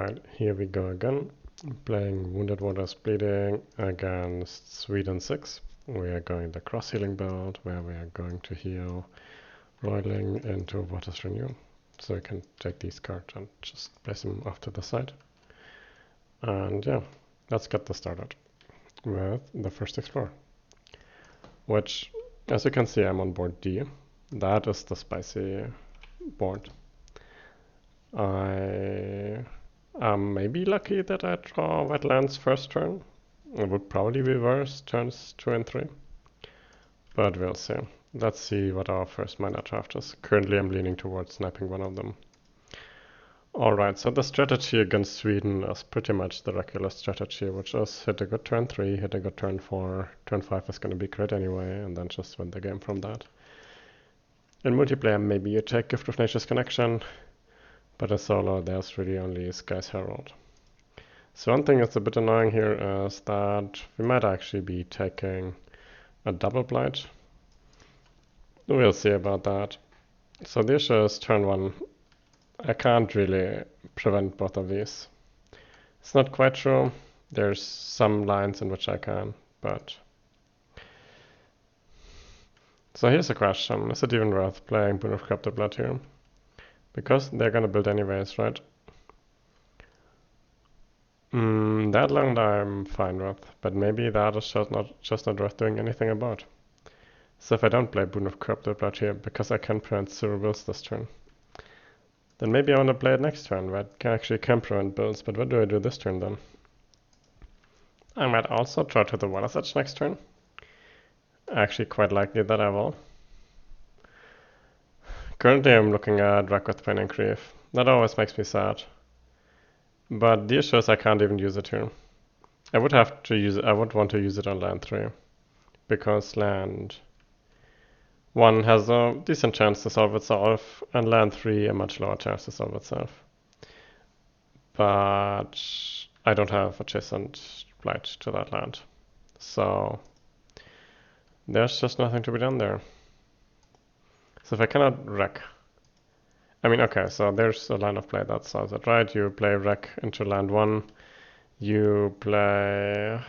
Alright, here we go again. Playing Wounded Waters Bleeding against Sweden 6. We are going the cross healing build where we are going to heal Roiling into Waters Renew. So we can take these cards and just place them off to the side. And yeah, let's get this started with the first Explorer. Which, as you can see, I'm on board D. That is the spicy board. I'm maybe lucky that I draw wetlands first turn. It would probably be worse turns 2 and 3. But we'll see. Let's see what our first mana draft is. Currently I'm leaning towards sniping one of them. Alright, so the strategy against Sweden is pretty much the regular strategy, which is hit a good turn 3, hit a good turn 4, turn 5 is going to be great anyway, and then just win the game from that. In multiplayer maybe you take Gift of Nature's Connection, but in solo there's really only Sky's Herald. So one thing that's a bit annoying here is that we might actually be taking a double blight. We'll see about that. So the issue is turn 1. I can't really prevent both of these. It's not quite true. There's some lines in which I can, but... So here's a question. Is it even worth playing Boon of Corrupted Blood here? Because they're gonna build anyways, right? That land I'm fine with, but maybe that is just not worth doing anything about. So if I don't play Boon of Corrupted Blood here, because I can prevent zero builds this turn, then maybe I want to play it next turn, where I actually can prevent builds, but what do I do this turn then? I might also try to the Water's Edge next turn. Actually quite likely that I will. Currently I'm looking at Wreck with Pain and Grief. That always makes me sad. But the issue is I can't even use it here. I would have to use it, I would want to use it on land 3. Because land 1 has a decent chance to solve itself, and land 3 a much lower chance to solve itself. But I don't have adjacent blight to that land. So there's just nothing to be done there. So if I cannot wreck... I mean, okay, so there's a line of play that solves it, right? You play wreck into land 1. You play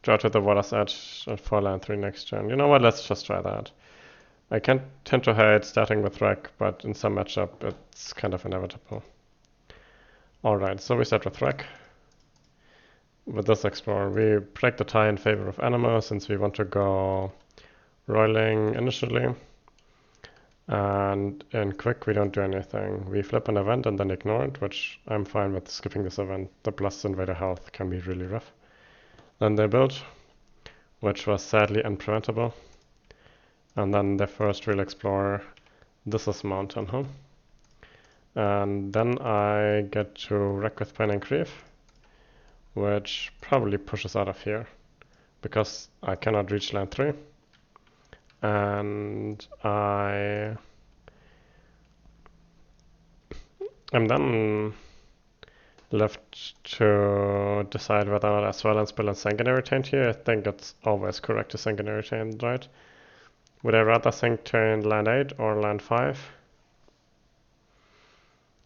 draw to the Water's Edge for land 3 next turn. You know what, let's just try that. I can tend to hate starting with wreck, but in some matchup it's kind of inevitable. Alright, so we start with wreck. With this Explorer, we break the tie in favor of Anima since we want to go Roiling initially. And in quick we don't do anything. We flip an event and then ignore it, which I'm fine with skipping this event. The plus invader health can be really rough. Then they build, which was sadly unpreventable. And then the first real Explorer, this is Mountain, huh? And then I get to wreck with Pain and Grief, which probably pushes out of here, because I cannot reach land 3. And I'm then left to decide whether or not as well and spill and Sanguinary Taint here. I think it's always correct to Sanguinary Taint, right? Would I rather think turn land 8 or land 5?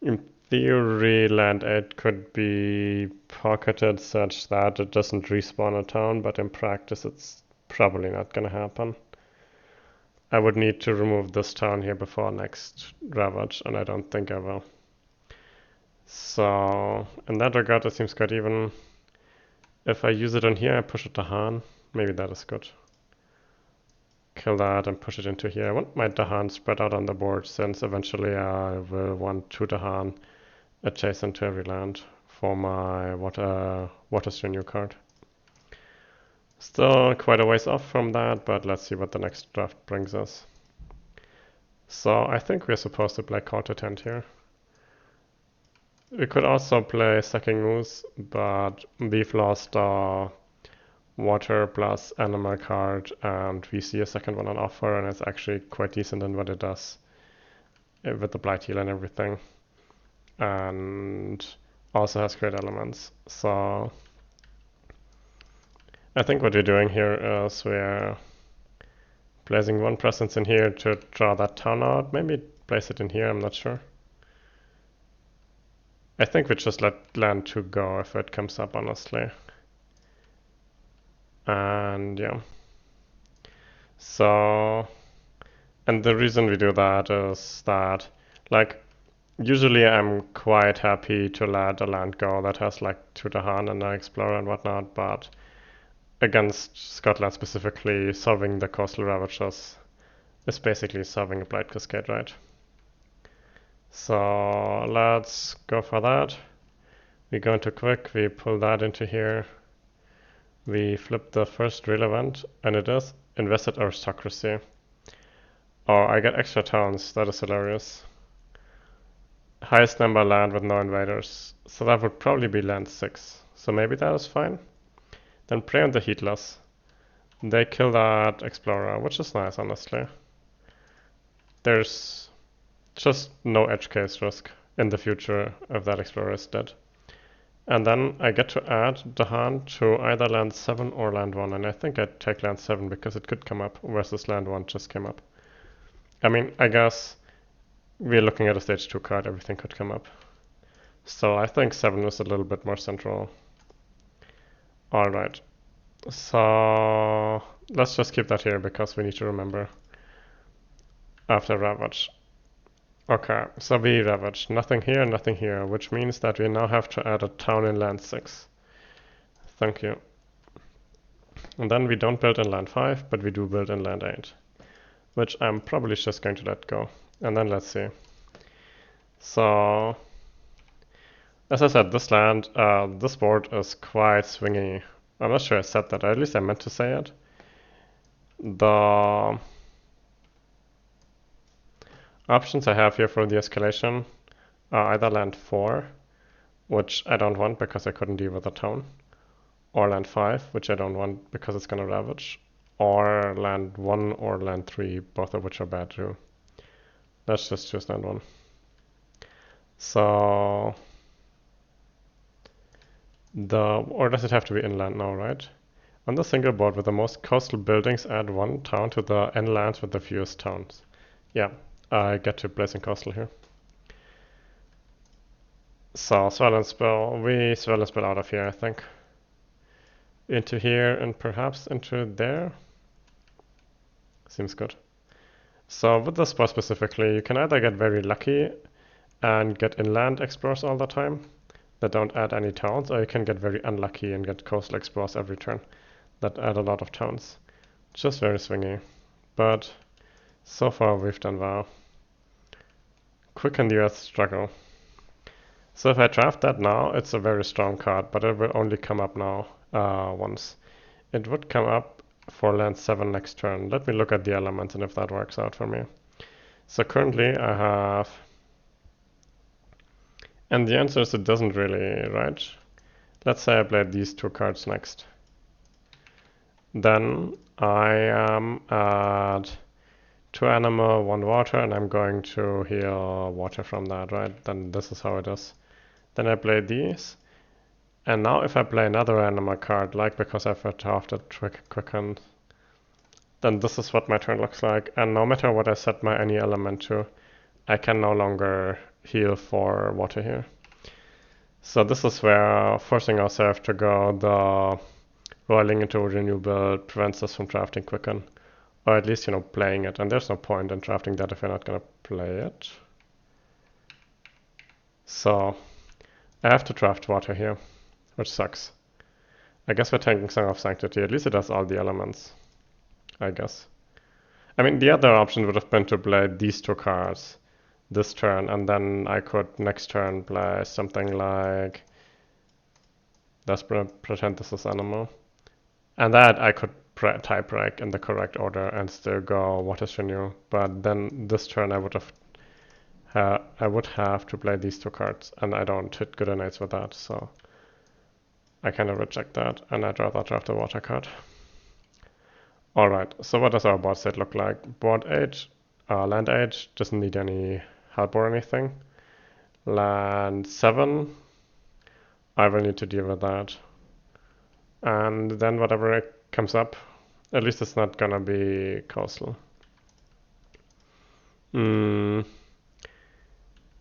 In theory, land 8 could be pocketed such that it doesn't respawn a town, but in practice it's probably not gonna happen. I would need to remove this town here before next Ravage, and I don't think I will. So, in that regard it seems quite even. If I use it on here, I push it to Han. Maybe that is good. Kill that and push it into here. I want my Dahan spread out on the board, since eventually I will want 2 Dahan adjacent to every land for my Waters Renew card. Still quite a ways off from that, but let's see what the next draft brings us. So I think we're supposed to play Counter Tent here. We could also play Sucking Moose, but we've lost our Water plus Animal card, and we see a second one on offer, and it's actually quite decent in what it does with the Blight Heal and everything. And also has great elements. So I think what we're doing here is we're placing 1 presence in here to draw that town out. Maybe place it in here, I'm not sure. I think we just let land 2 go if it comes up, honestly. And yeah. So, and the reason we do that is that, like, usually I'm quite happy to let a land go that has like Tutahan and an Explorer and whatnot, but against Scotland specifically, solving the coastal ravages is basically solving a Blight Cascade, right? So let's go for that. We go into quick, we pull that into here. We flip the first real event, and it is invested aristocracy. Oh, I get extra towns, that is hilarious. Highest number land with no invaders, so that would probably be land 6. So maybe that is fine. Then play on the Heatless. They kill that Explorer, which is nice, honestly. There's just no edge case risk in the future if that Explorer is dead. And then I get to add the hand to either land 7 or land 1, and I think I'd take land 7 because it could come up versus land 1 just came up. I mean, I guess we're looking at a stage 2 card, everything could come up. So I think 7 is a little bit more central. Alright, so let's just keep that here because we need to remember after Ravage. Okay, so we Ravage. Nothing here, which means that we now have to add a town in land 6. Thank you. And then we don't build in land 5, but we do build in land 8, which I'm probably just going to let go. And then let's see. So, as I said, this land, this board is quite swingy. I'm not sure I said that, at least I meant to say it. The options I have here for the escalation are either land 4, which I don't want because I couldn't deal with the town, or land 5, which I don't want because it's gonna ravage, or land 1 or land 3, both of which are bad too. Let's just choose land 1. So, or does it have to be inland now, right? On the single board with the most coastal buildings, add 1 town to the N lands with the fewest towns. Yeah, I get to placing coastal here. So, Swell and Spill, we Swell and Spill out of here, I think. Into here and perhaps into there. Seems good. So with this spot specifically, you can either get very lucky and get inland explorers all the time that don't add any towns, or you can get very unlucky and get coastal explorers every turn that add a lot of towns. Just very swingy. But so far we've done well. Quicken the Earth struggle. So if I draft that now, it's a very strong card, but it will only come up now once. It would come up for land 7 next turn. Let me look at the elements and if that works out for me. So currently I have... And the answer is it doesn't really, right? Let's say I play these 2 cards next. Then I am at 2 animal, 1 water, and I'm going to heal water from that, right? Then this is how it is. Then I play these. And now if I play another animal card, like because I've drafted Quicken, then this is what my turn looks like. And no matter what I set my any element to, I can no longer heal for water here. So this is where forcing ourselves to go the Roiling into Renew build prevents us from drafting Quicken. Or at least, playing it. And there's no point in drafting that if you're not going to play it. So I have to draft water here, which sucks. I guess we're tanking Song of Sanctity. At least it has all the elements, I guess. I mean, the other option would have been to play these 2 cards this turn, and then I could next turn play something like... Let's pretend this is animal. And that I could type break in the correct order and still go What is Renew. But then this turn I would have to play these 2 cards, and I don't hit good innate with that, so I kind of reject that, and I'd rather draft a water card. Alright, so what does our board state look like? Board 8, land 8 doesn't need any help or anything. Land 7, I will need to deal with that. And then whatever comes up, at least it's not gonna be coastal.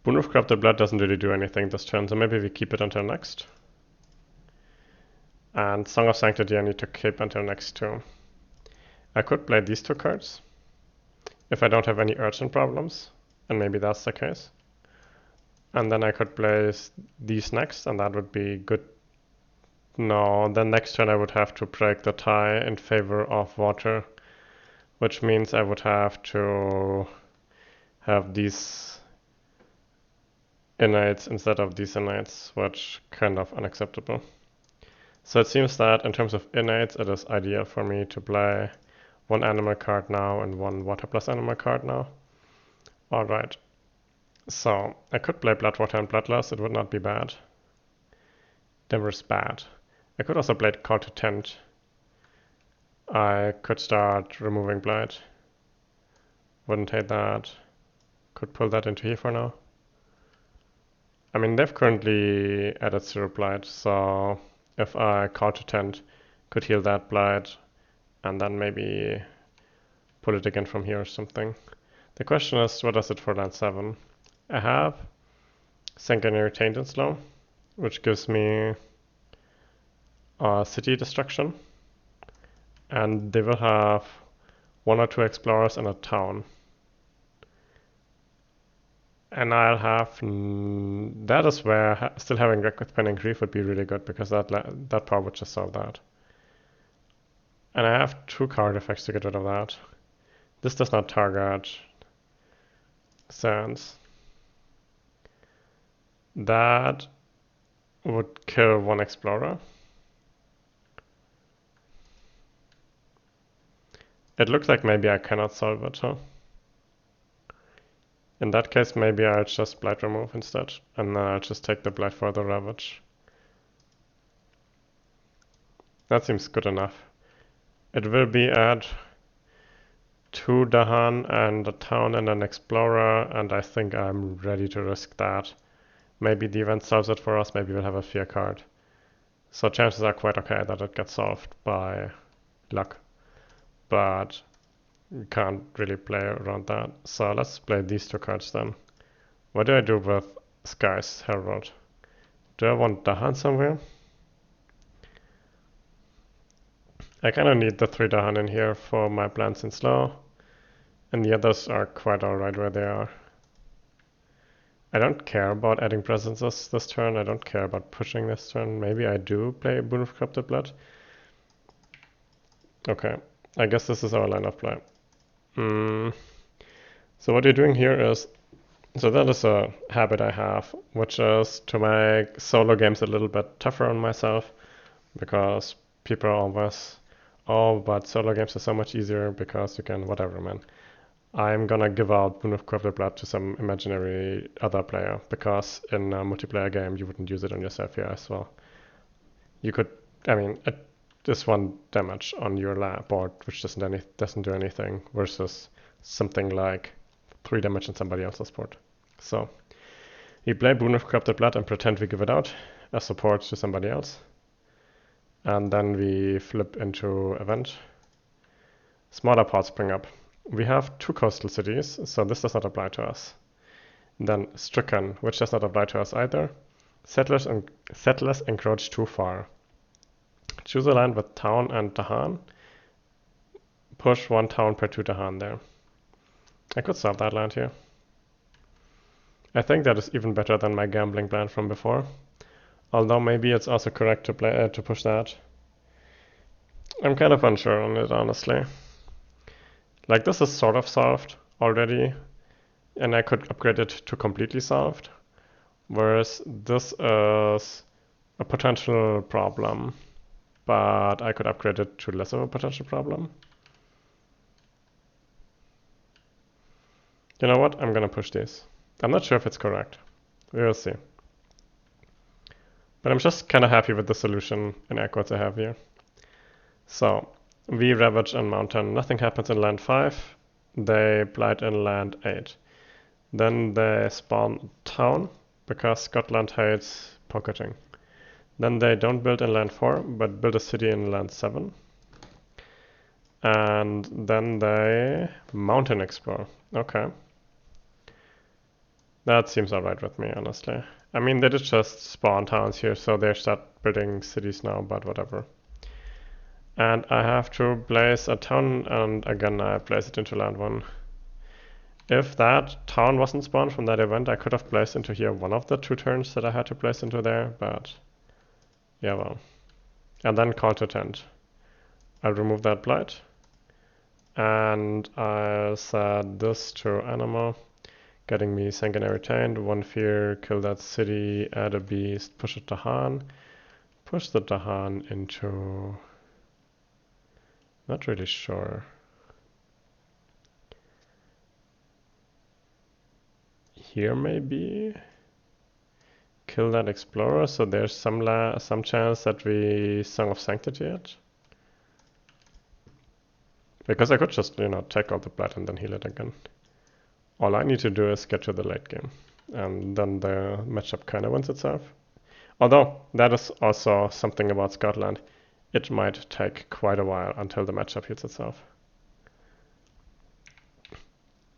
Boon of Corrupted Blood doesn't really do anything this turn, so maybe we keep it until next. And Song of Sanctity I need to keep until next too. I could play these two cards if I don't have any urgent problems, and maybe that's the case. And then I could play these next, and that would be good. No, then next turn I would have to break the tie in favor of water, which means I would have to have these innates instead of these innates, which kind of unacceptable. So it seems that in terms of innates, it is ideal for me to play one animal card now and one water plus animal card now. Alright, so I could play Bloodwater and Bloodlust, it would not be bad. Never is bad. I could also play Call to Tent. I could start removing Blight. Wouldn't hate that. Could pull that into here for now. I mean, they've currently added 0 Blight, so if I Call to Tent, could heal that Blight, and then maybe pull it again from here or something. The question is, what does it for land 7? I have Sanguinary Taint and Slow, which gives me city destruction, and they will have 1 or 2 explorers and a town. And I'll have that is where still having Wreck with Pain and Grief would be really good, because that power would just solve that. And I have 2 card effects to get rid of that. This does not target Sands. That would kill 1 explorer. It looks like maybe I cannot solve it, huh? In that case, maybe I'll just Blight remove instead, and then I'll just take the Blight for the Ravage. That seems good enough. It will be add 2 Dahan and a town and an explorer, and I think I'm ready to risk that. Maybe the event solves it for us, maybe we'll have a fear card. So chances are quite okay that it gets solved by luck. But you can't really play around that. So let's play these 2 cards then. What do I do with Sky's Herald? Do I want Dahan somewhere? I kind of need the 3 Dahan in here for my plans in slow. And the others are quite alright where they are. I don't care about adding presences this turn. I don't care about pushing this turn. Maybe I do play Boon of Corrupted Blood. Okay, I guess this is our line of play. So what you're doing here is, so that is a habit I have, which is to make solo games a little bit tougher on myself, because people are always, oh, but solo games are so much easier because you can, whatever, man. I'm gonna give out Boon of Corrupted Blood to some imaginary other player, because in a multiplayer game you wouldn't use it on yourself here as well. You could, I mean, it is 1 damage on your board, which doesn't do anything, versus something like 3 damage on somebody else's board. So we play Boon of Corrupted Blood and pretend we give it out as support to somebody else. And then we flip into event. Smaller parts bring up. We have 2 coastal cities, so this does not apply to us. Then Stricken, which does not apply to us either. Settlers encroach too far. Choose a land with town and Dahan. Push 1 town per 2 Dahan there. I could solve that land here. I think that is even better than my gambling plan from before. Although maybe it's also correct to push that. I'm kind of unsure on it, honestly. Like, this is sort of solved already, and I could upgrade it to completely solved. Whereas this is a potential problem, but I could upgrade it to less of a potential problem. You know what? I'm gonna push these. I'm not sure if it's correct. We will see. But I'm just kind of happy with the solution in air quotes I have here. So, we Ravage and Mountain. Nothing happens in land 5. They Blight in land 8. Then they spawn town, because Scotland hates pocketing. Then they don't build in land 4, but build a city in land 7. And then they mountain explore. Okay. That seems alright with me, honestly. I mean, they did just spawn towns here, so they start building cities now, but whatever. And I have to place a town, and again I place it into land 1. If that town wasn't spawned from that event, I could have placed into here one of the 2 turns that I had to place into there, but yeah, well. And then call to tent. I'll remove that blight. And I'll set this to animal, getting me sanguinary taint, 1 fear, kill that city, add a beast, push a Dahan. Push the Dahan into... Not really sure. Here maybe? Kill that explorer, so there's some chance that we Song of Sanctity it. Because I could just, take out the blood and then heal it again. All I need to do is get to the late game. And then the matchup kind of wins itself. Although, that is also something about Scotland. It might take quite a while until the matchup heals itself.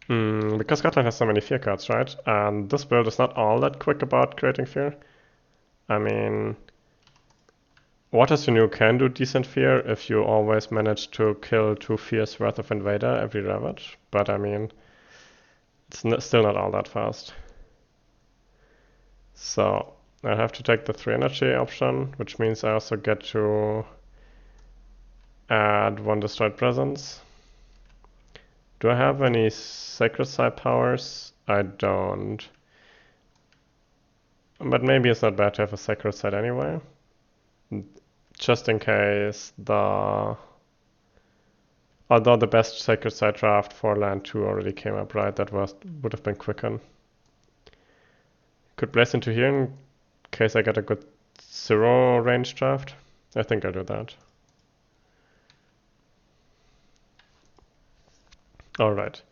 Because Scotland has so many fear cards, right? And this build is not all that quick about creating fear. I mean, Waters Renew can do decent fear if you always manage to kill 2 fears worth of Invader every Ravage. But I mean, it's still not all that fast. So I have to take the 3 energy option, which means I also get to add 1 destroyed presence. Do I have any sacred side powers? I don't. But maybe it's not bad to have a sacred side anyway. Just in case Although the best sacred side draft for land 2 already came up, right? That would have been quicken. Could place into here in case I get a good 0 range draft. I think I'll do that. Alright.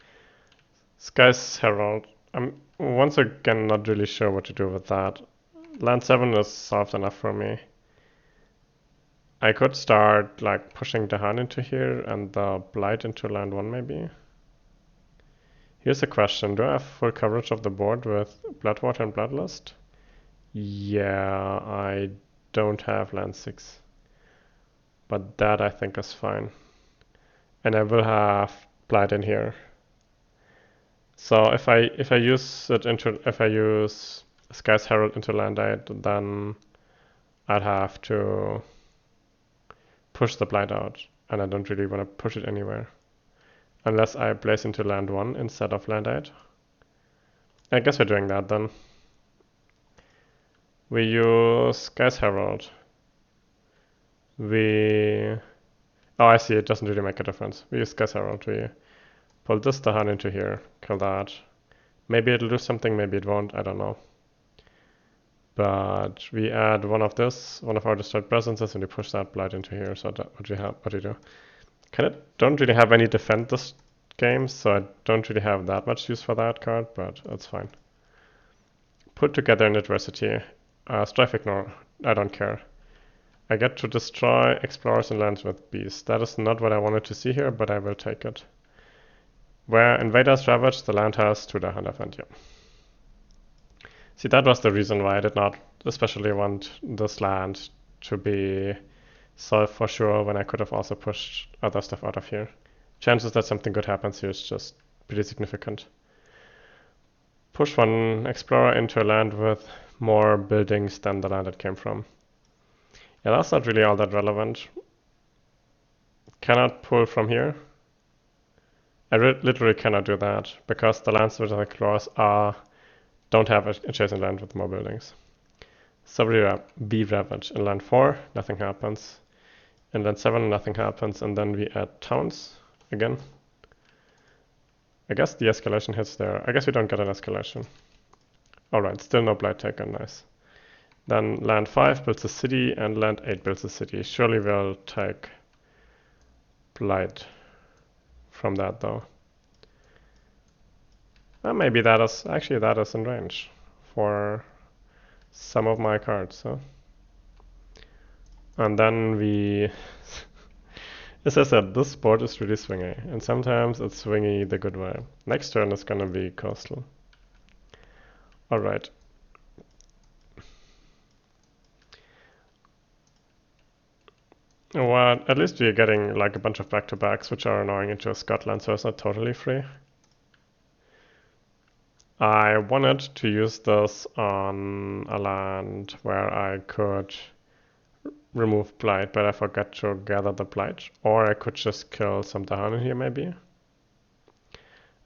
Sky's Herald. I'm once again not really sure what to do with that. Land 7 is soft enough for me. I could start pushing the Han into here and the Blight into land 1 maybe. Here's a question. Do I have full coverage of the board with Bloodwater and Bloodlust? Yeah, I don't have land 6. But that I think is fine. And I will have Blight in here. So if I use Sky's Herald into land 8, then I'd have to push the Blight out, and I don't really want to push it anywhere. Unless I place into land 1 instead of land 8. I guess we're doing that then. We use Sky's Herald. Oh, I see, it doesn't really make a difference. We use Sky's Herald. We pull this Dahan into here, kill that. Maybe it'll do something, maybe it won't, I don't know. But we add one of our destroyed presences, and we push that Blight into here. So what do you do? Don't really have any defend this game, so I don't really have that much use for that card, but that's fine. Put together in adversity. Strife ignore. I don't care. I get to destroy explorers and lands with beasts. That is not what I wanted to see here, but I will take it. Where invaders ravage, the land has 2 Dahan defend, yeah. See, that was the reason why I did not especially want this land to be solved for sure when I could have also pushed other stuff out of here. Chances that something good happens here is just pretty significant. Push 1 explorer into a land with more buildings than the land it came from. Yeah, that's not really all that relevant. Cannot pull from here. I literally cannot do that because the lands with the explorers don't have adjacent land with more buildings. So we ravage. In land 4, nothing happens. In land 7, nothing happens, and then we add towns again. I guess the escalation hits there. I guess we don't get an escalation. Alright, still no blight taken, nice. Then land 5 builds a city, and land 8 builds a city. Surely we'll take blight from that though. Maybe that is in range for some of my cards. Huh? And then we, as I said, this board is really swingy, and sometimes it's swingy the good way. Next turn is gonna be coastal. Alright. Well, at least we're getting like a bunch of back-to-backs, which are annoying into Scotland, so it's not totally free. I wanted to use this on a land where I could remove blight, but I forgot to gather the blight. Or I could just kill some Dahan in here, maybe.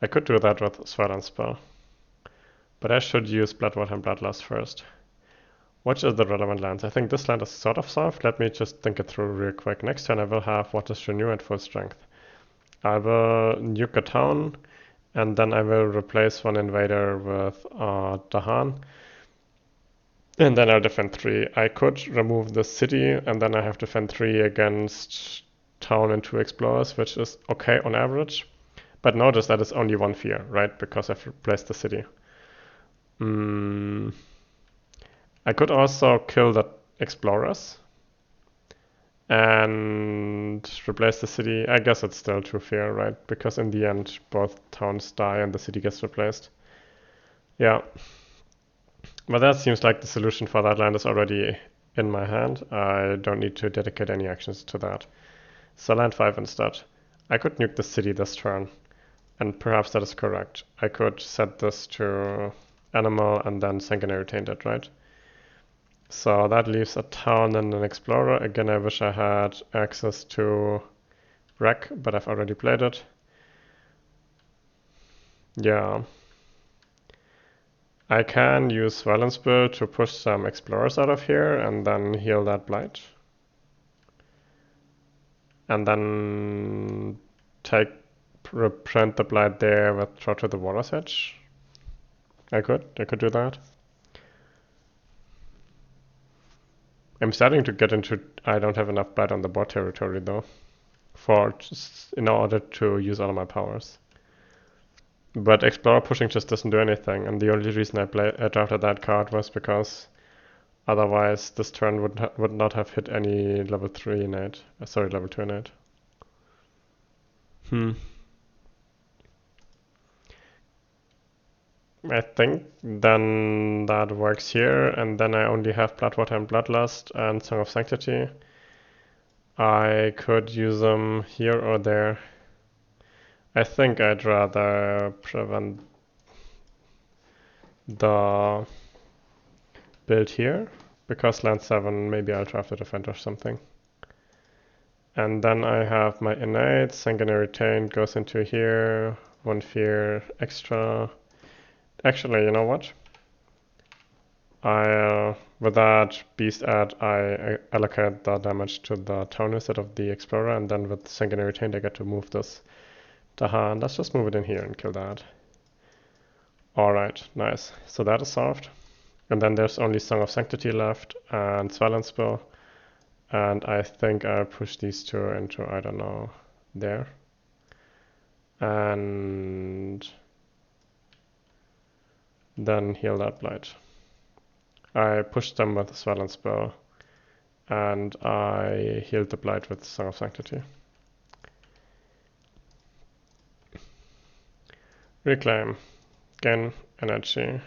I could do that with Sword and Spell. But I should use Bloodwater and Bloodlust first. Which is the relevant lands? I think this land is sort of soft. Let me just think it through real quick. Next turn I will have Waters Renew at full strength. I will nuke a town, and then I will replace one invader with Dahan. And then I'll defend 3. I could remove the city, and then I have to defend 3 against town and 2 explorers, which is okay on average. But notice that it's only 1 fear, right? Because I've replaced the city. I could also kill the explorers and replace the city. I guess it's still 2 fear, right? Because in the end, both towns die and the city gets replaced. Yeah. But that seems like the solution for that land is already in my hand. I don't need to dedicate any actions to that. So land 5 instead. I could nuke the city this turn, and perhaps that is correct. I could set this to animal and then sanguinary taint it, right? So that leaves a town and an explorer. Again, I wish I had access to wreck, but I've already played it. Yeah. I can use Violence Bill to push some explorers out of here and then heal that blight. And then reprint the blight there with Throw to the Water's Edge. I could do that. I'm starting to get into, I don't have enough blight on the board territory though, for just in order to use all of my powers. But Explorer pushing just doesn't do anything, and the only reason I drafted that card was because otherwise this turn would not have hit any level 3 innate. Sorry, level 2 innate. I think then that works here, and then I only have Bloodwater and Bloodlust and Song of Sanctity. I could use them here or there. I think I'd rather prevent the build here, because land 7, maybe I'll draft a defend or something. And then I have my innate, sanguinary taint goes into here, 1 fear extra. Actually, you know what? With that beast add, I allocate the damage to the town instead of the explorer, and then with sanguinary taint I get to move this Dahan. Let's just move it in here and kill that. Alright, nice. So that is solved. And then there's only Song of Sanctity left and Silence Spell. And I think I'll push these 2 into, I don't know, there. And then heal that blight. I pushed them with the Silence Spell, and I healed the blight with Song of Sanctity. Reclaim, gain energy,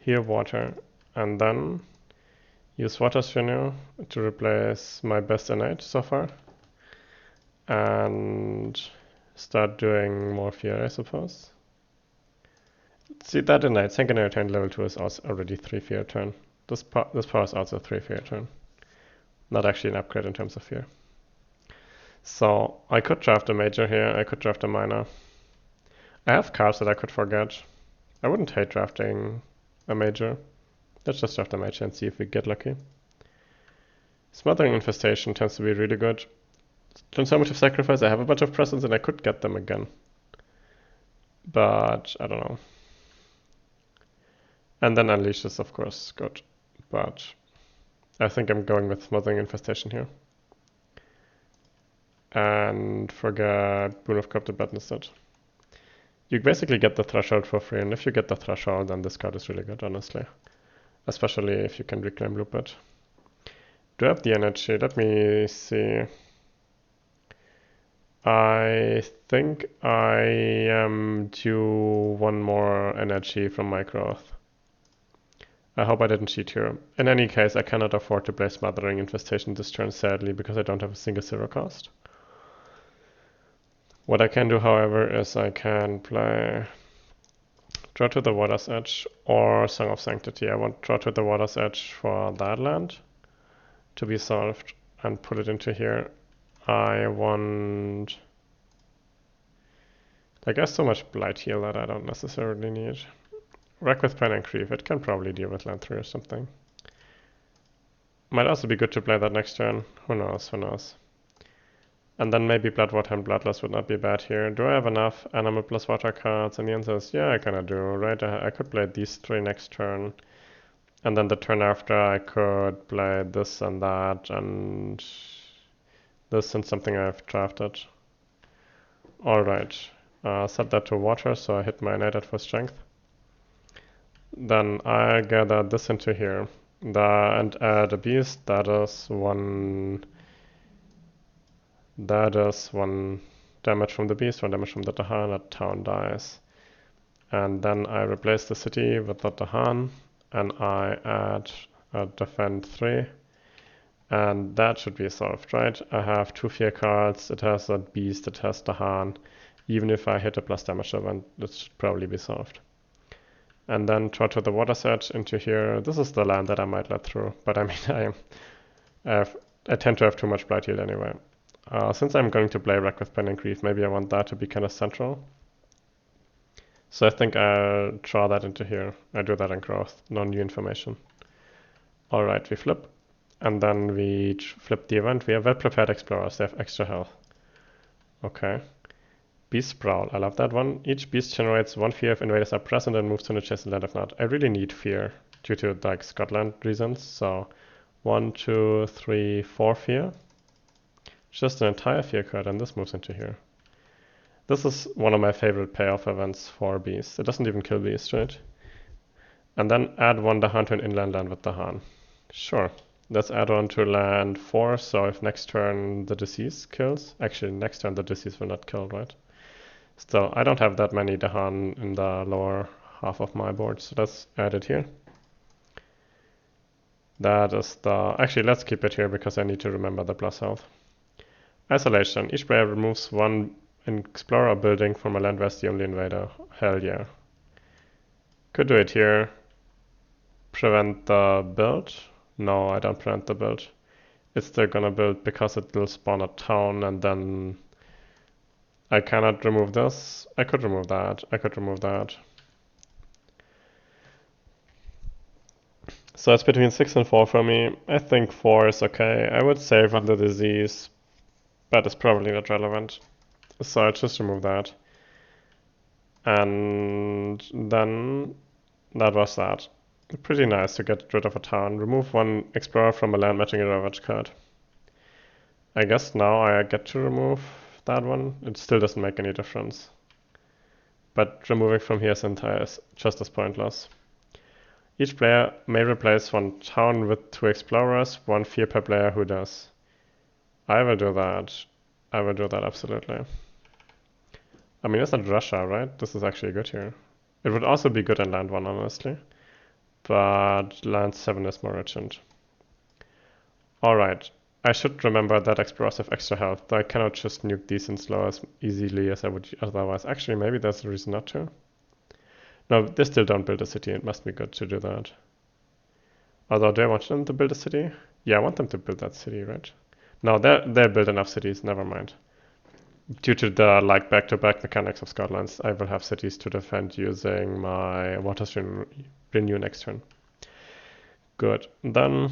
heal water, and then use Water's Renew to replace my best innate so far, and start doing more fear, I suppose. See, that innate sanguinary turn level 2 is also already 3 fear turn. This power is also 3 fear turn. Not actually an upgrade in terms of fear. So I could draft a major here, I could draft a minor. I have cards that I could forget. I wouldn't hate drafting a major. Let's just draft a major and see if we get lucky. Smothering Infestation tends to be really good. Transformative Sacrifice, I have a bunch of presents and I could get them again. But I don't know. And then Unleash is of course good. But I think I'm going with Smothering Infestation here. And forget Boon of Corrupted Blood instead. You basically get the Threshold for free, and if you get the Threshold, then this card is really good, honestly. Especially if you can reclaim Loopit. Do I have the energy? Let me see. I think I am due 1 more energy from my growth. I hope I didn't cheat here. In any case, I cannot afford to play Smothering Infestation this turn, sadly, because I don't have a single zero cost. What I can do, however, is I can play Draw to the Water's Edge or Song of Sanctity. I want Draw to the Water's Edge for that land to be solved and put it into here. I want... I guess so much Blight Heal that I don't necessarily need. Wreck with Pen and Creep, it can probably deal with land 3 or something. Might also be good to play that next turn. Who knows, who knows. And then maybe Bloodwater and Bloodlust would not be bad here. Do I have enough Animal plus Water cards? And the answer is yeah, I kinda do, right? I could play these 3 next turn. And then the turn after I could play this and that and this and something I've drafted. Alright, set that to water so I hit my Knight at full strength. Then I gather this into here. And add a beast, that is one damage from the beast, 1 damage from the Dahan, that town dies. And then I replace the city with the Dahan, and I add a defend 3. And that should be solved, right? I have 2 fear cards, it has a beast, it has Dahan. Even if I hit a plus damage event, it should probably be solved. And then draw to the Water's Edge into here. This is the land that I might let through, but I mean, I tend to have too much Blight Heal anyway. Since I'm going to play Wreck with Pen and Grief, maybe I want that to be kind of central. So I think I'll draw that into here. I do that in growth, no new information. Alright, we flip. And then we flip the event. We have well-prepared explorers, they have extra health. Okay. Beast Sprawl, I love that one. Each beast generates 1 fear if invaders are present and moves to an adjacent land if not. I really need fear due to like Scotland reasons, so 1, 2, 3, 4 fear. Just an entire fear card, and this moves into here. This is one of my favorite payoff events for beasts. It doesn't even kill beasts, right? And then add 1 Dahan to an inland land with Dahan. Sure. Let's add on to land 4, so if next turn the disease kills... Actually, next turn the disease will not kill, right? Still, I don't have that many Dahan in the lower half of my board, so let's add it here. That is the... Actually, let's keep it here because I need to remember the plus health. Isolation. Each player removes 1 explorer building from a land where it's the only invader. Hell yeah. Could do it here. Prevent the build. No, I don't prevent the build. It's still gonna build because it will spawn a town and then I cannot remove this. I could remove that. I could remove that. So it's between 6 and 4 for me. I think 4 is okay. I would save on the disease, but it's probably not relevant. So I'll just remove that. And then that was that. Pretty nice to get rid of a town. Remove 1 explorer from a land matching a ravage card. I guess now I get to remove that one. It still doesn't make any difference. But removing from here is just as pointless. Each player may replace 1 town with 2 explorers, 1 fear per player who does. I will do that. I will do that absolutely. I mean, it's not Russia, right? This is actually good here. It would also be good in land 1, honestly. But land 7 is more urgent. Alright, I should remember that explorers have extra health, though I cannot just nuke these and slow as easily as I would otherwise. Actually, maybe there's a reason not to. No, they still don't build a city, it must be good to do that. Although, do I want them to build a city? Yeah, I want them to build that city, right? No, they build enough cities, never mind. Due to the like back-to-back mechanics of Scotland, I will have cities to defend using my Waters Renew next turn. Good. Then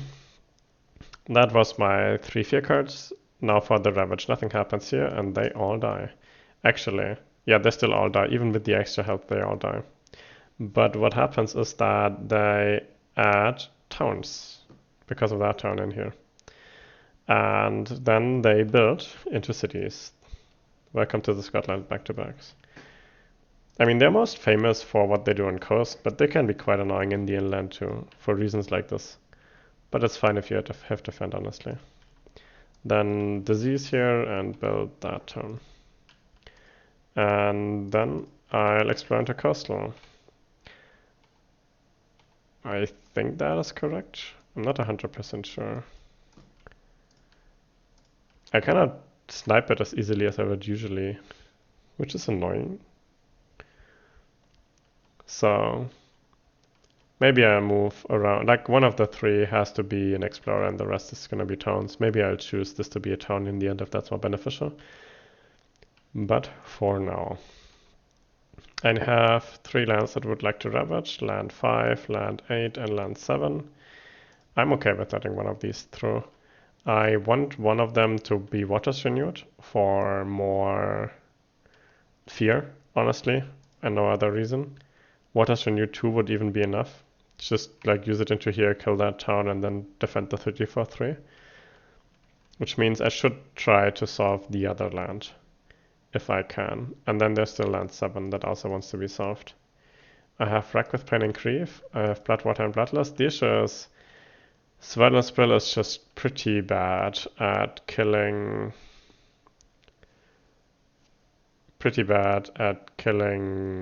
that was my 3 fear cards. Now for the Ravage, nothing happens here, and they all die. Actually, yeah, they still all die. Even with the extra health, they all die. But what happens is that they add towns because of that town in here. And then they build into cities. Welcome to the Scotland back-to-backs. I mean, they're most famous for what they do on coast, but they can be quite annoying in the inland too, for reasons like this. But it's fine if you have defend, honestly. Then disease here and build that town. And then I'll explore into coastal. I think that is correct. I'm not 100% sure. I cannot snipe it as easily as I would usually, which is annoying. So maybe I move around. Like one of the three has to be an explorer and the rest is gonna be towns. Maybe I'll choose this to be a town in the end if that's more beneficial. But for now, I have 3 lands that would like to ravage: land 5, land 8, and land 7. I'm okay with letting one of these through. I want one of them to be Waters Renewed for more fear, honestly, and no other reason. Waters Renewed 2 would even be enough. Just like use it into here, kill that town, and then defend the 3/3. Which means I should try to solve the other land, if I can. And then there's still land 7 that also wants to be solved. I have Wreck with Pain and Grief, I have Bloodwater and Bloodlust. The issue is Swell Spill is just pretty bad at killing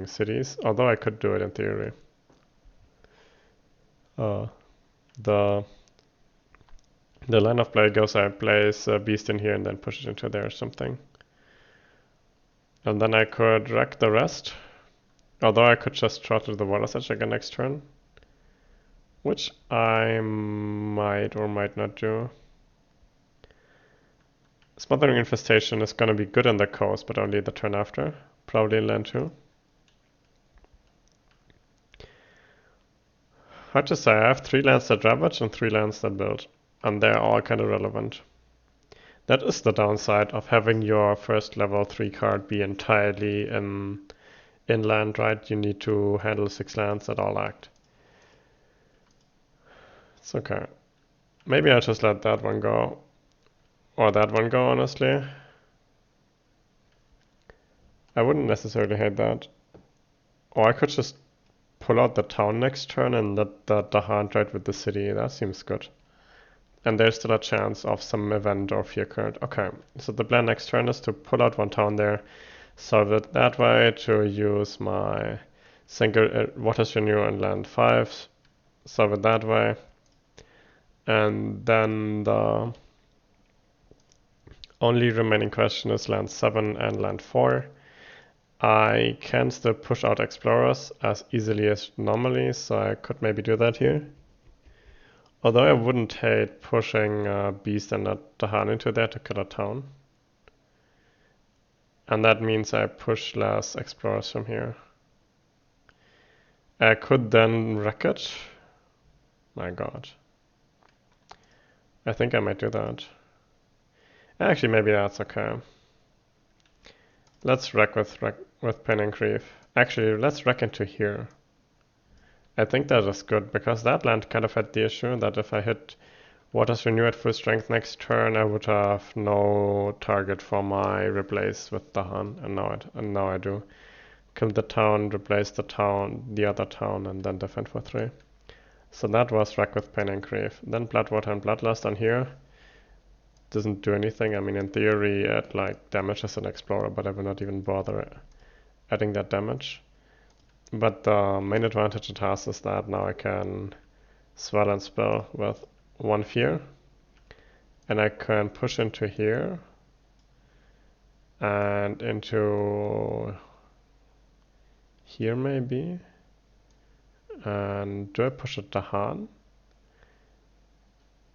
cities, although I could do it in theory. The line of play goes I place a beast in here and then push it into there or something. And then I could wreck the rest, although I could just throttle the Water's Edge again next turn, which I might or might not do. Smothering Infestation is gonna be good on the coast, but only the turn after, probably in land 2. Hard to say, I have 3 lands that ravage and 3 lands that build, and they're all kind of relevant. That is the downside of having your first level 3 card be entirely in inland, right? You need to handle 6 lands that all act. It's okay. Maybe I'll just let that one go. Or that one go, honestly. I wouldn't necessarily hate that. Or I could just pull out the town next turn and let the Dahan trade with the city. That seems good. And there's still a chance of some event or fear current. Okay, so the plan next turn is to pull out one town there, solve it that way, to use my single Waters Renew and land 5, solve it that way. And then the only remaining question is land 7 and land 4. I can still push out explorers as easily as normally, so I could maybe do that here. Although I wouldn't hate pushing a beast and a Dahan into there to kill a town. And that means I push less explorers from here. I could then wreck it. My god. I think I might do that. Actually, maybe that's okay. Let's wreck with Pain and Grief. Actually, let's wreck into here. I think that is good, because that land kind of had the issue that if I hit Waters Renew at full strength next turn, I would have no target for my replace with Dahan, and now I do. Kill the town, replace the other town, and then defend for 3. So that was Wreck with Pain and Grief. Then Bloodwater and Bloodlust on here. Doesn't do anything. I mean, in theory, it like damages an explorer, but I will not even bother adding that damage. But the main advantage it has is that now I can swell and spell with 1 fear. And I can push into here and into here maybe. And do I push it Dahan?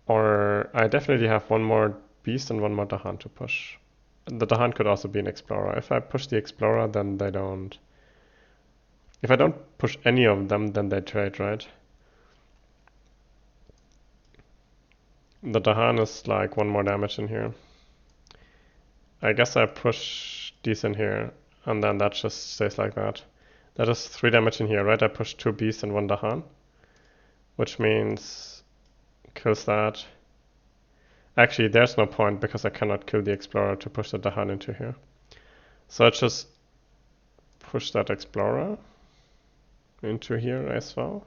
Or I definitely have one more beast and one more Dahan to push. The Dahan could also be an explorer. If I push the explorer, then they don't. If I don't push any of them, then they trade, right? The Dahan is like 1 more damage in here. I guess I push these in here, and then that just stays like that. That is 3 damage in here, right? I push 2 beasts and 1 Dahan, which means kills that. Actually, there's no point because I cannot kill the explorer to push the Dahan into here. So I just push that explorer into here as well.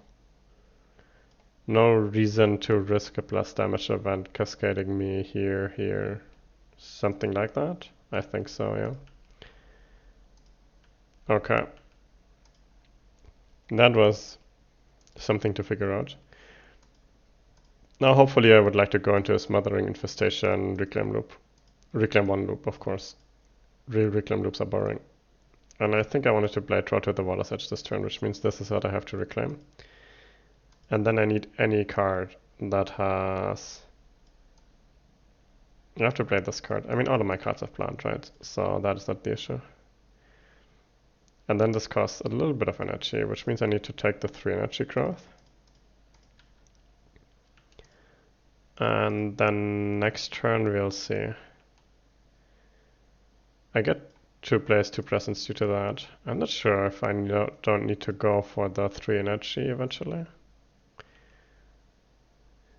No reason to risk a plus damage event cascading me here, something like that. I think so, yeah. Okay. That was something to figure out. Now, hopefully, I would like to go into a smothering infestation reclaim loop. Reclaim one loop, of course. Real reclaim loops are boring. And I think I wanted to play draw to the water's edge this turn, which means this is what I have to reclaim. And then I need any card that has... I have to play this card. I mean, all of my cards have plant, right? So that is not the issue. And then this costs a little bit of energy, which means I need to take the 3 energy growth. And then next turn we'll see. I get to place 2 presents due to that. I'm not sure if I don't need to go for the 3 energy eventually.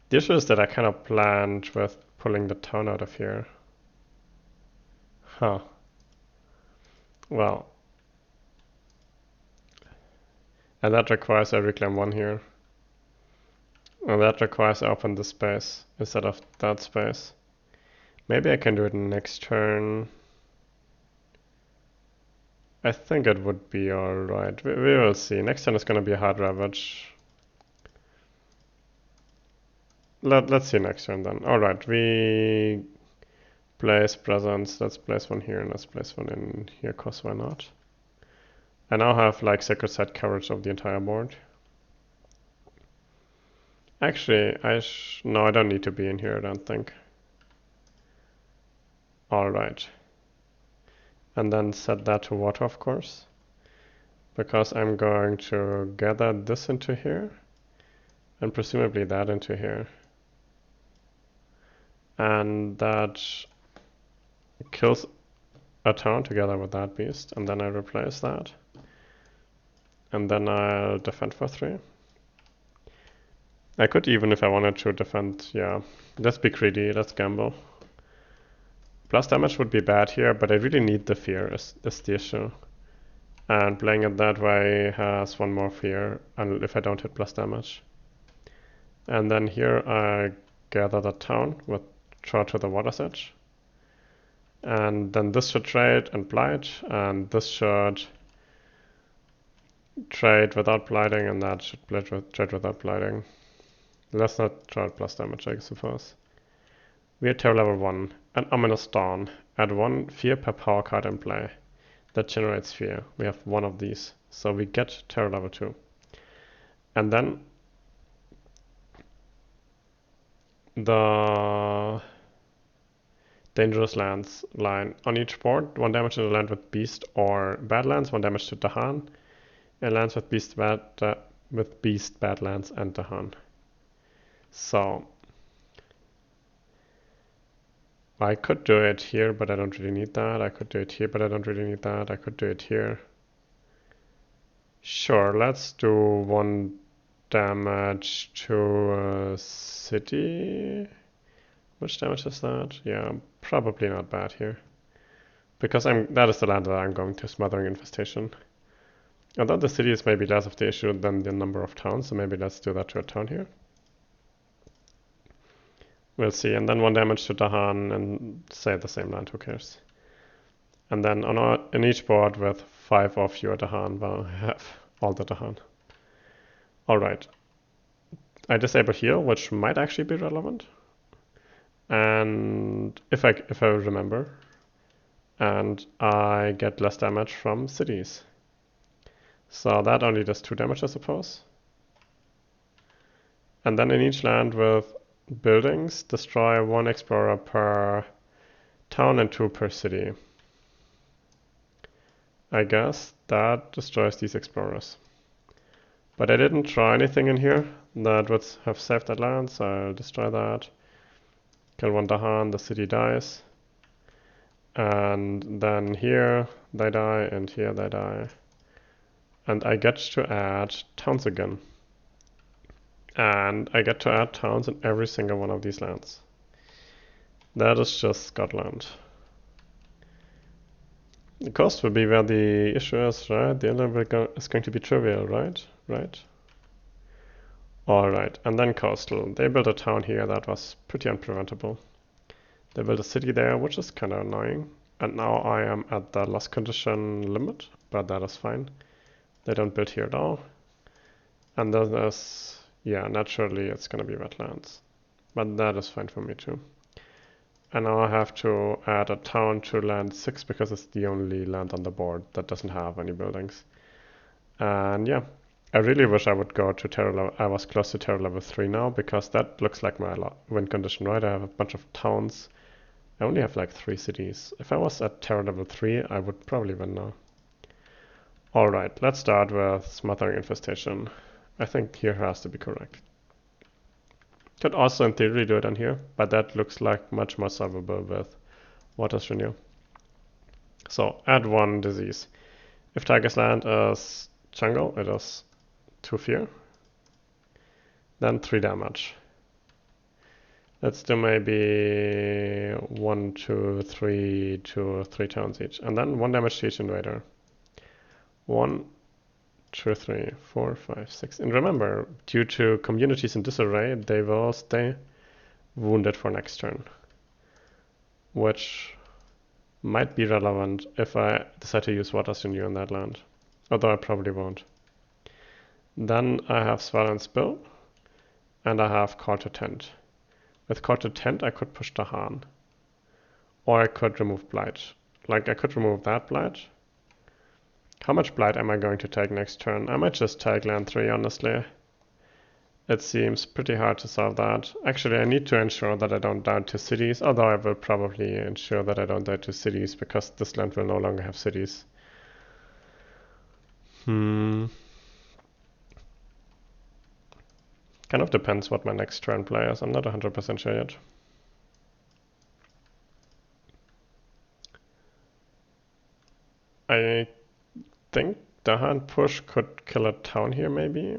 The issue is that I kind of planned with pulling the town out of here. Huh. Well. And that requires I reclaim 1 here. And that requires I open the space instead of that space. Maybe I can do it next turn. I think it would be alright. We will see. Next turn is going to be a hard ravage. Let's see next turn then. Alright, we place presents. Let's place 1 here and let's place 1 in here, cause why not? I now have like sacred site coverage of the entire board. Actually, no, I don't need to be in here, I don't think. Alright. And then set that to water, of course. Because I'm going to gather this into here. And presumably that into here. And that kills a town together with that beast. And then I replace that. And then I'll defend for 3. I could even, if I wanted to, defend, yeah. Let's be greedy, let's gamble. Plus damage would be bad here, but I really need the fear is the issue. And playing it that way has 1 more fear, and if I don't hit plus damage. And then here I gather the town with draw to the water's edge. And then this should trade and blight, and this should trade without blighting, and that should trade without blighting. Let's not try plus damage, I suppose. We are terror level 1, an ominous dawn. Add 1 fear per power card in play. That generates fear. We have 1 of these, so we get terror level 2. And then the dangerous lands line. On each board, 1 damage to the land with beast or badlands, 1 damage to Dahan, and lands with beast, badlands, and Dahan. So I could do it here, but I don't really need that. I could do it here, but I don't really need that. I could do it here. Sure, let's do 1 damage to a city. Which damage is that? Yeah, probably not bad here. Because that is the land that I'm going to smothering infestation. Although the city is maybe less of the issue than the number of towns, so maybe let's do that to a town here. We'll see, and then 1 damage to Dahan and say the same land, who cares? And then in each board with 5 or fewer Dahan, well, I have all the Dahan. Alright. I disable heal, which might actually be relevant. And if I remember. And I get less damage from cities. So that only does 2 damage, I suppose. And then in each land with buildings, destroy 1 explorer per town and 2 per city. I guess that destroys these explorers. But I didn't try anything in here that would have saved that land, so I'll destroy that. Kill 1 Dahan, the city dies. And then here they die, and here they die. And I get to add towns again. And I get to add towns in every single one of these lands. That is just Scotland. The cost will be where the issue is, right? The inlet is going to be trivial, right? Right. Alright, and then coastal. They built a town here that was pretty unpreventable. They built a city there, which is kind of annoying. And now I am at the loss condition limit, but that is fine. They don't build here at all. And then there's, yeah, naturally it's gonna be wetlands. But that is fine for me too. And now I have to add a town to land 6 because it's the only land on the board that doesn't have any buildings. And yeah, I really wish I would go to terror level. I was close to terror level 3 now because that looks like my win condition, right? I have a bunch of towns. I only have like 3 cities. If I was at terror level 3, I would probably win now. Alright, let's start with smothering infestation. I think here has to be correct. Could also in theory do it on here, but that looks like much more solvable with Waters Renew. So add 1 disease. If Tiger's Land is jungle, it is 2 fear. Then 3 damage. Let's do maybe 1, 2, 3 to 3 turns each. And then 1 damage to each invader. 1, 2, 3, 4, 5, 6. And remember, due to communities in disarray, they will stay wounded for next turn. Which might be relevant if I decide to use Waters Renew in that land. Although I probably won't. Then I have Swell and Spill. And I have Call to Tent. With Call to Tent I could push the Han. Or I could remove Blight. Like I could remove that Blight. How much Blight am I going to take next turn? I might just take land 3 honestly. It seems pretty hard to solve that. Actually I need to ensure that I don't die to cities, although I will probably ensure that I don't die to cities because this land will no longer have cities. Kind of depends what my next turn play is. I'm not 100% sure yet. I think the hand push could kill a town here maybe.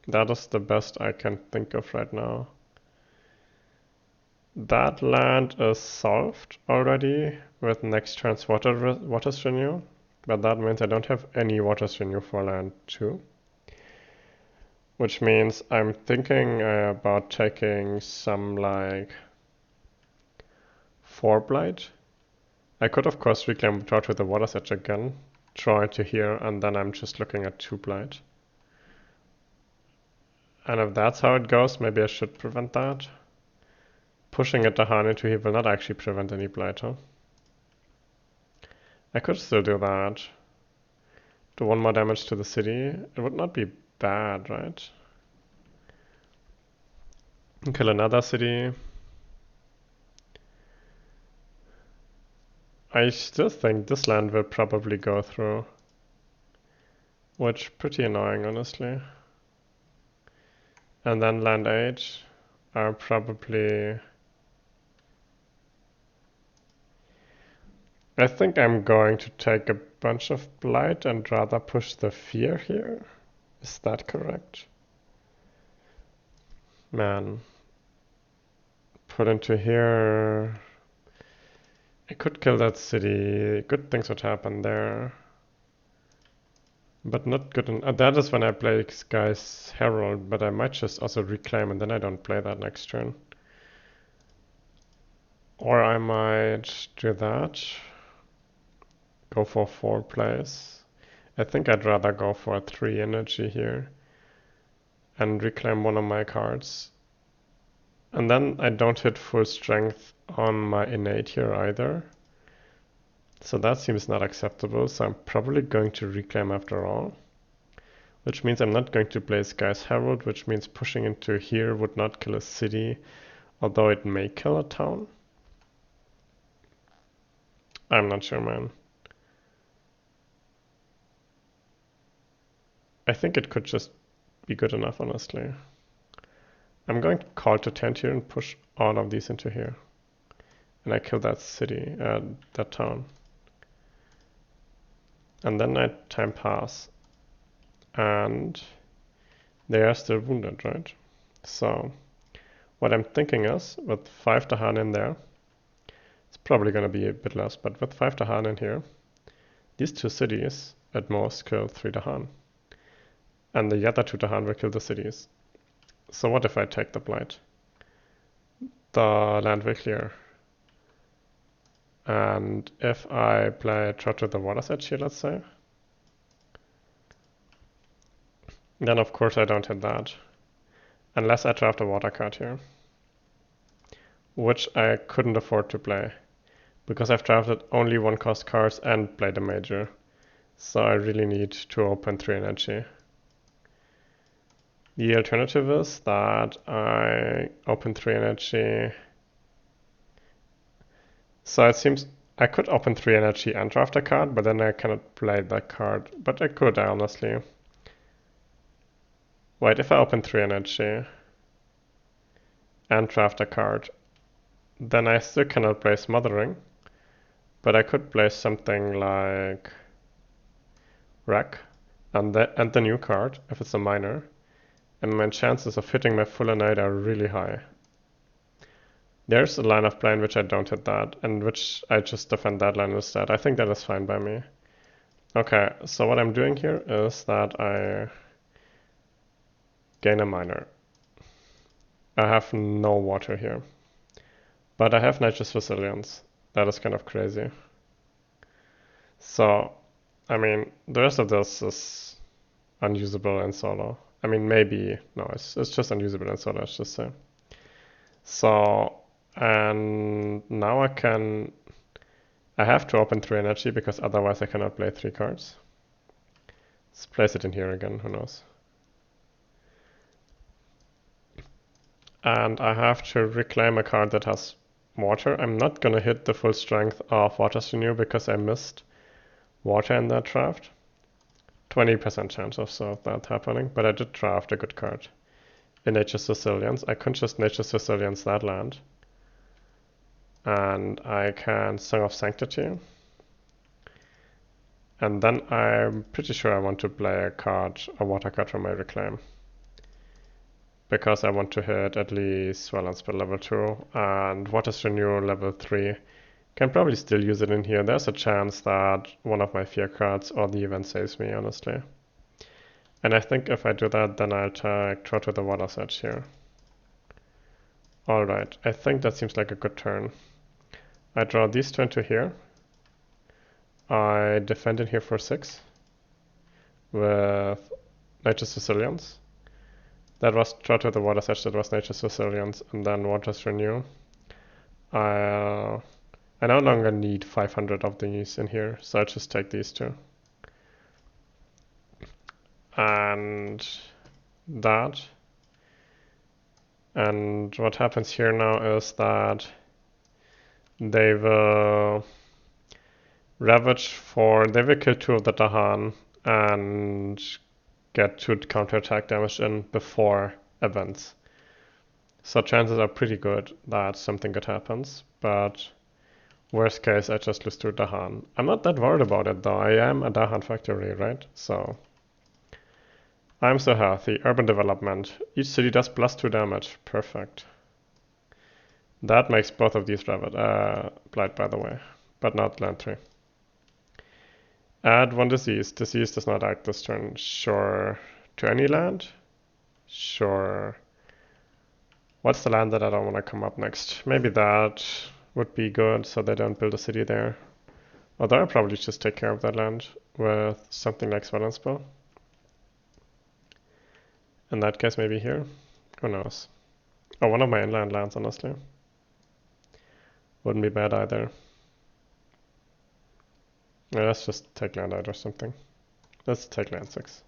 That is the best I can think of right now. That land is solved already with next turn's Waters Renew. But that means I don't have any Waters Renew for land 2. Which means I'm thinking about taking some like 4 Blight. I could of course reclaim Torch with the Water's Edge again, draw it to here, and then I'm just looking at 2 Blight. And if that's how it goes, maybe I should prevent that. Pushing it to Han into here will not actually prevent any Blight, huh? I could still do that. Do 1 more damage to the city. It would not be bad, right? And kill another city. I still think this land will probably go through. Which pretty annoying, honestly. And then land 8 are probably... I think I'm going to take a bunch of Blight and rather push the fear here. Is that correct? Man. Put into here... I could kill that city. Good things would happen there. But not good. That is when I play Sky's Herald, but I might just also reclaim and then I don't play that next turn. Or I might do that. Go for 4 plays. I think I'd rather go for a 3 energy here. And reclaim 1 of my cards. And then I don't hit full strength on my innate here either. So that seems not acceptable, so I'm probably going to reclaim after all. Which means I'm not going to play Sky's Herald, which means pushing into here would not kill a city, although it may kill a town. I'm not sure, man. I think it could just be good enough, honestly. I'm going to call to tent here and push all of these into here. And I kill that city, that town. And then I time pass. And they are still wounded, right? So what I'm thinking is, with 5 Dahan in there, it's probably going to be a bit less, but with 5 Dahan in here, these 2 cities at most kill 3 Dahan. And the other 2 Dahan will kill the cities. So what if I take the Blight? The land will clear. And if I play Trot to the Water's Edge here, let's say, Then of course I don't hit that. Unless I draft a water card here. Which I couldn't afford to play. Because I've drafted only 1-cost cards and played a major. So I really need to open 3 energy. The alternative is that I open 3 energy. So it seems I could open 3 energy and draft a card, but then I cannot play that card. But I could, honestly. Wait, if I open 3 energy and draft a card, then I still cannot play Smothering. But I could play something like Wreck and the new card, if it's a minor. And my chances of hitting my full innate are really high. There's a line of play in which I don't hit that, and which I just defend that line instead. I think that is fine by me. Okay, so what I'm doing here is that I gain a minor. I have no water here. But I have Nitrous Resilience. That is kind of crazy. So, I mean, the rest of this is unusable in solo. I mean, maybe, no, it's just unusable in solo, let's just say. So, and now I have to open 3 energy because otherwise I cannot play 3 cards. Let's place it in here again, who knows. And I have to reclaim a card that has water. I'm not gonna hit the full strength of Water's Renew because I missed water in that draft. 20% chance of that happening, but I did draft a good card. In Nature's Resilience, I couldn't just Nature's Resilience that land. And I can Song of Sanctity. And then I'm pretty sure I want to play a water card from my reclaim. Because I want to hit at least Well and Spell level 2 and Water's Renew level 3. Can probably still use it in here. There's a chance that one of my fear cards or the event saves me, honestly. And I think if I do that, then I'll draw to the Water's Edge here. Alright, I think that seems like a good turn. I draw these two into here. I defend in here for 6 with Nature's Resilience. That was draw to the Water's Edge, that was Nature's Resilience, and then Water's Renew. I no longer need 500 of these in here, so I'll just take these two. And that. And what happens here now is that they will ravage they will kill 2 of the Dahan and get 2 counterattack damage in before events. So chances are pretty good that something good happens, but worst case I just lose to Dahan. I'm not that worried about it though, I am a Dahan factory, right? So I'm so healthy. Urban development. Each city does +2 damage. Perfect. That makes both of these blight, by the way, but not land 3. Add 1 disease. Disease does not act this turn. Sure. To any land? Sure. What's the land that I don't want to come up next? Maybe that would be good, so they don't build a city there. Although I'll probably just take care of that land with something like Swell and Spell. In that case, maybe here. Who knows? Oh, one of my inland lands, honestly. Wouldn't be bad either. Yeah, let's just take land out or something. Let's take land 6.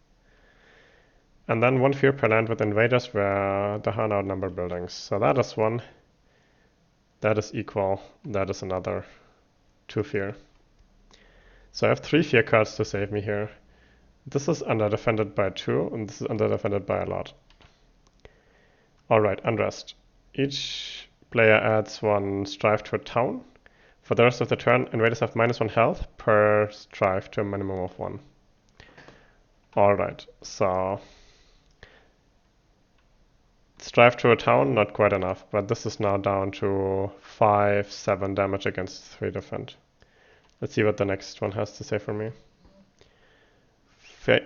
And then 1 fear per land with invaders where the Han outnumber buildings. So that is 1. That is equal. That is another 2 fear. So I have 3 fear cards to save me here. This is under-defended by 2, and this is under-defended by a lot. Alright, Unrest. Each player adds 1 strive to a town. For the rest of the turn, invaders have -1 health per strive to a minimum of 1. Alright, so strive to a town, not quite enough, but this is now down to 5-7 damage against 3 defend. Let's see what the next one has to say for me.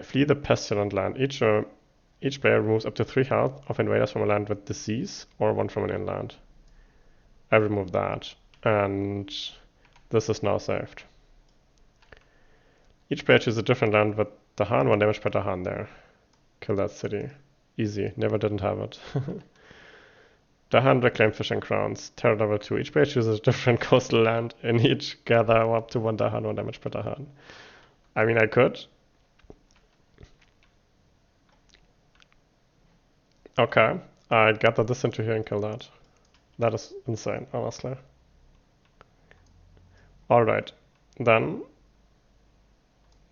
Flee the Pestilent land. Each player removes up to 3 health of invaders from a land with disease or 1 from an inland. I remove that, and this is now saved. Each player chooses a different land with Dahan, 1 damage per Dahan there. Kill that city. Easy. Never didn't have it. Dahan reclaimed fishing grounds. Terror level 2. Each player chooses a different coastal land and each gather up to 1 Dahan, 1 damage per Dahan. I mean, I could. Okay. I'd gather this into here and kill that. That is insane, honestly. Alright. Then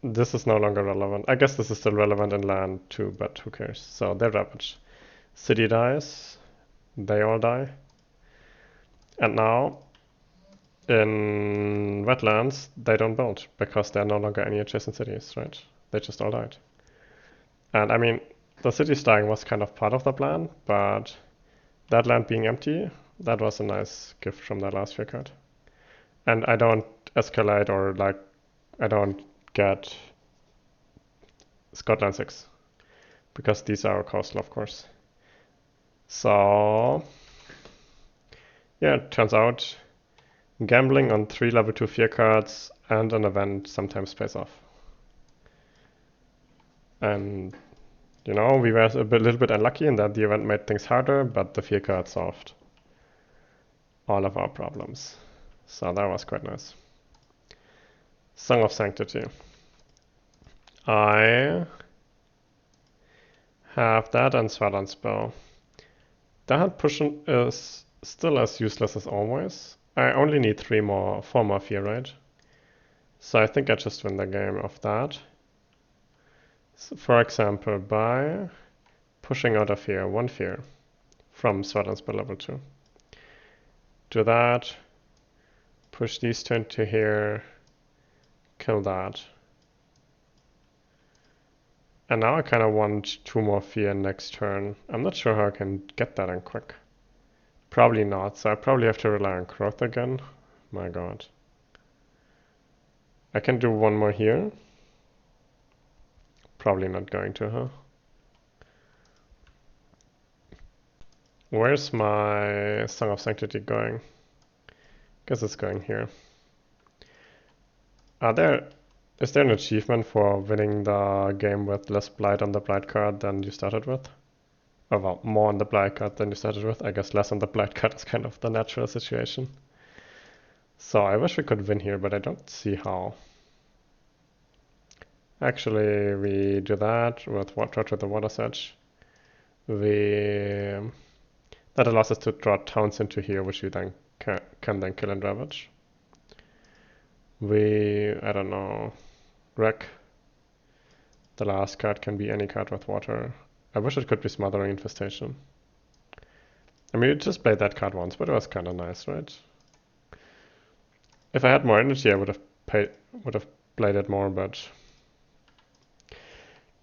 this is no longer relevant. I guess this is still relevant in land too, but who cares? So they're ravaged. City dies. They all die. And now, in wetlands, they don't build because there are no longer any adjacent cities, right? They just all died. And I mean, the cities dying was kind of part of the plan, but that land being empty, that was a nice gift from that last fear card. And I don't escalate or like, I don't get Scotland 6 because these are coastal, of course. So yeah, it turns out gambling on 3 level 2 fear cards and an event sometimes pays off. And you know, we were little bit unlucky in that the event made things harder, but the fear card solved all of our problems. So that was quite nice. Song of Sanctity. I have that and Swadan Spell. That pushing is still as useless as always. I only need 4 more fear, right? So I think I just win the game of that. So for example, by pushing out a fear, 1 fear from Swadan Spell level 2. Do that, push these 2 into here, kill that. And now I kind of want 2 more fear next turn. I'm not sure how I can get that in quick. Probably not, so I probably have to rely on growth again. My god. I can do 1 more here. Probably not going to, huh? Where's my Song of Sanctity going? Guess it's going here. Is there an achievement for winning the game with less blight on the blight card than you started with? Or well, more on the blight card than you started with. I guess less on the blight card is kind of the natural situation. So I wish we could win here, but I don't see how. Actually, we do that with Torch with the Water Sedge. That allows us to draw towns into here, which we then can then kill and ravage. I don't know, wreck. The last card can be any card with water. I wish it could be Smothering Infestation. I mean, we just played that card once, but it was kind of nice, right? If I had more energy, I would have played it more, but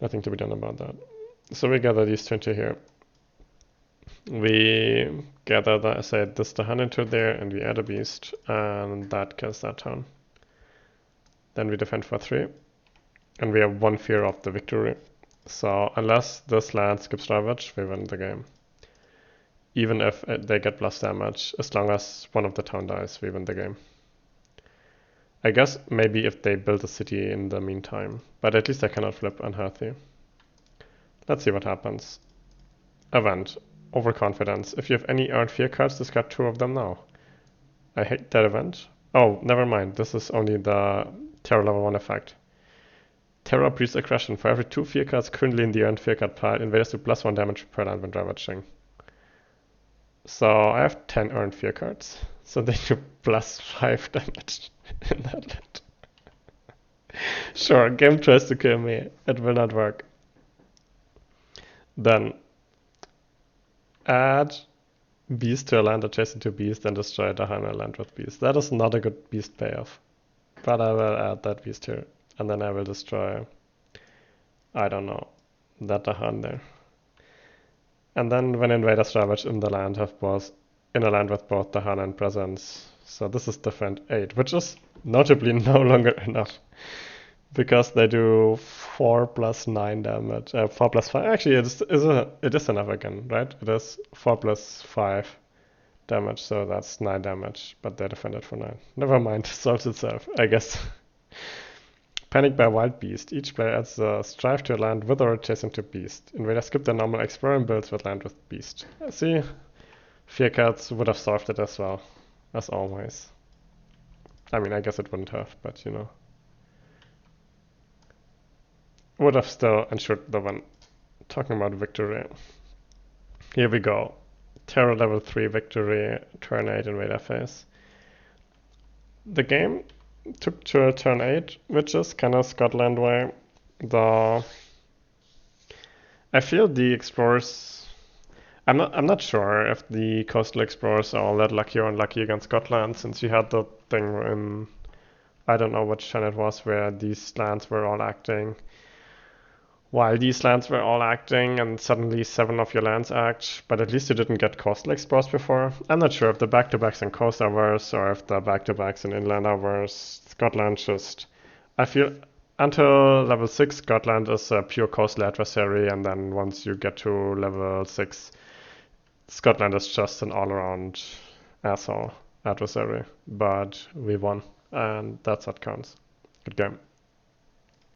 nothing to be done about that. So we gather these 20 here. We gather this Dahan into there, and we add a beast, and that kills that town. Then we defend for 3, and we have 1 fear of the victory. So unless this land skips ravage, we win the game. Even if they get plus damage, as long as one of the town dies, we win the game. I guess maybe if they build a city in the meantime, but at least I cannot flip unhealthy. Let's see what happens. Event. Overconfidence. If you have any earned fear cards, discard 2 of them now. I hate that event. Oh, never mind. This is only the Terror level 1 effect. Terror breeds aggression. For every 2 fear cards currently in the earned fear card pile, invaders do +1 damage per land when ravaging. So I have 10 earned fear cards. So they do +5 damage in that land. Sure, game tries to kill me. It will not work. Then add beast to a land adjacent to beast and destroy the Dahan land with beast. That is not a good beast payoff. But I will add that beast here. And then I will destroy, I don't know, that Dahan there. And then when invaders ravage in a land with both Dahan and presence. So this is defend 8, which is notably no longer enough. Because they do 4 + 9 damage. 4 + 5. Actually, it is enough again, right? It is 4 + 5 damage, so that's 9 damage. But they defended for 9. Never mind, solves itself, I guess. Panic by Wild Beast. Each player adds a strive to a land with or adjacent to Beast. Invaders skip their normal explore and builds with land with Beast. See, fear cards would have solved it as well, as always. I mean, I guess it wouldn't have, but you know. Would have still ensured the win. Talking about victory. Here we go. Terror level 3 victory, turn 8 invader phase. The game took to turn 8, which is kind of Scotland way. I feel the explorers. I'm not sure if the coastal explorers are all that lucky or unlucky against Scotland, since you had the thing in, I don't know which turn it was, where these lands were all acting. While these lands were all acting and suddenly 7 of your lands act, but at least you didn't get coastal explorers before. I'm not sure if the back-to-backs in coast are worse or if the back-to-backs in inland are worse. Scotland just... I feel until level 6 Scotland is a pure coastal adversary, and then once you get to level 6 Scotland is just an all-around asshole adversary. But we won, and that's what counts. Good game.